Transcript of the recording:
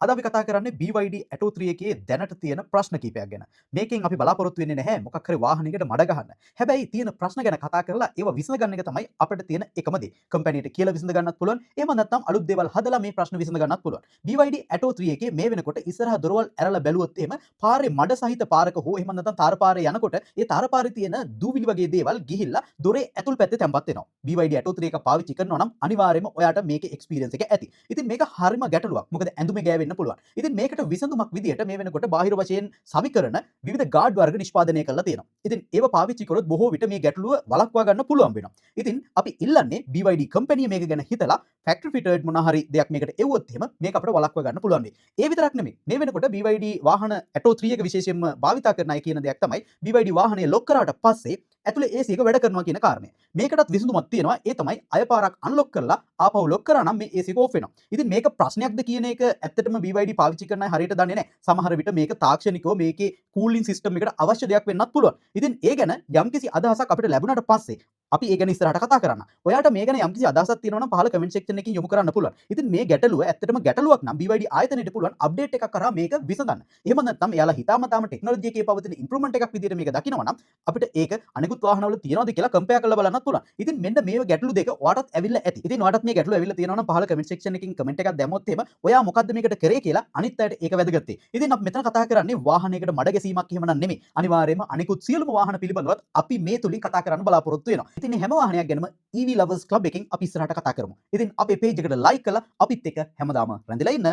අද අපි කතා කරන්නේ BYD Atto 3 එකේ දැනට තියෙන ප්‍රශ්න කීපයක් ගැන. මේකෙන් අපි බලාපොරොත්තු වෙන්නේ නැහැ මොකක් හරි වාහනයකට මඩ ගහන්න. හැබැයි තියෙන ප්‍රශ්න ගැන කතා කරලා ඒව විසඳගන්න එක තමයි අපිට තියෙන එකම දේ. කම්පැනිට කියලා විසඳ ගන්නත් පුළුවන්. එහෙම නැත්නම් අලුත් දේවල් හදලා මේ ප්‍රශ්න විසඳ ගන්නත් පුළුවන්. BYD Atto 3 එකේ මේ වෙනකොට ඉස්සරහ දොරවල් ඇරලා බැලුවොත් එහෙම පාරේ මඩ සහිත පාරක හෝ එහෙම නැත්නම් තාර පාරේ යනකොට ඒ තාර පාරේ තියෙන දූවිලි වගේ දේවල් ගිහිල්ලා දොරේ ඇතුල් පැත්තේ තැම්පත් වෙනවා. BYD Atto 3 එක පාවිච්චි කරනවා නම් අනිවාර්යයෙන්ම ඔයාට මේකේ එක්ස්පීරියන්ස් එක ඇති. ඉතින් මේක හරිම ගැටලුවක්. මොකද ඇඳුමේ ගෑවෙන්න පුළුවන්. ඉතින් මේකට විසඳුමක් විදියට මේ වෙනකොට බාහිර වශයෙන් සවි කරන විවිධ ගාඩ් වර්ග නිෂ්පාදනය කරලා තියෙනවා. ඉතින් ඒව පාවිච්චි කරොත් බොහෝ විට මේ ගැටලුව වළක්වා ගන්න පුළුවන් වෙනවා. ඉතින් අපි ඉල්ලන්නේ BYD කම්පැනි මේක ගැන හිතලා ෆැක්ටරි ෆිටඩ් මොනවා හරි දෙයක් මේකට එවුවොත් එහෙම මේක අපිට වළක්වා ගන්න පුළුවන් වෙයි. ඒ විතරක් නෙමෙයි. මේ වෙනකොට BYD වාහන Atto 3 එක විශේෂයෙන්ම භාවිතා කරන අය කියන දෙයක් තමයි BYD වාහනේ ලොක් කරාට පස්සේ ඇතුලේ AC එක වැඩ කරනවා කියන කාරණය. මේකටත් විසඳුමක් තියෙනවා. ඒ තමයි අයපාරක් අන්ලොක් කරලා ආපහු ලොක් කරා නම් මේ AC එක ඕෆ් වෙනවා. ඉතින් මේක ප්‍රශ්නයක්ද කියන එක ඇත්තටම BYD පාවිච්චි කරන අය හරියට දන්නේ නැහැ. සමහර විට මේක තාක්ෂණිකව මේකේ කූලින් සිස්ටම් එකට අවශ්‍ය දෙයක් වෙන්නත් පුළුවන්. ඉතින් ඒ ගැන යම්කිසි අදහසක් අපිට ලැබුණාට පස්සේ අපි ඒ ගැන ඉස්සරහට කතා කරන්න. ඔයාට මේ ගැන යම්කිසි අදහසක් තියෙනවා නම් පහළ කමෙන්ට් සෙක්ෂන් එකකින් යොමු කරන්න පුළුවන්. ඉතින් මේ ගැටලුව ඇත්තටම ගැටලුවක් නම් BYD ආයතනයට පුළුවන් අප්ඩේට් එකක් කරා මේක විසඳන්න. එහෙම නැත්නම් එයාලා හිතාමතාම ටෙක්නොලොජි එකේ පවතින ඉම්ප්‍රූව්මන්ට් එකක් විදිහට මේක දකිනවා නම් අපිට ඒක අනිකුත් වාහනවල තියනවද කියලා කම්පෙයාර් කරලා බලන්නත් පුළුවන්. ඉතින් මෙන්න මේ ගැටලු දෙක ඔයාටත් ඇවිල්ලා ඇති. ඉතින් ඔයාටත් මේ ගැටලුව ඇවිල්ලා තියෙනවා නම් පහළ කමෙන්ට් සෙක්ෂන් එකකින් කමෙන්ට් එකක් දැම්මොත් එහෙම ඔයා මොකද්ද මේකට කරේ කියලා අනිත් අයට ඒක වැදගත්. ඉතින් අපි මෙතන කතා කරන්නේ වාහනයකට මඩ ගැසීමක් එහෙම නෙමෙයි. අනිවාර්යයෙන්ම අනිකුත් සියලුම වාහන පිළිබඳවත් අපි මේ තුලින් කතා කරන්න බලාපොරොත්තු වෙනවා. ඉතින් මේ හැම වාහනයක් ගැනම EV Lovers Club එකෙන් අපි ඉස්සරහට කතා කරමු. ඉතින් අපේ page එකට like කරලා අපිත් එක්ක හැමදාම රැඳිලා ඉන්න.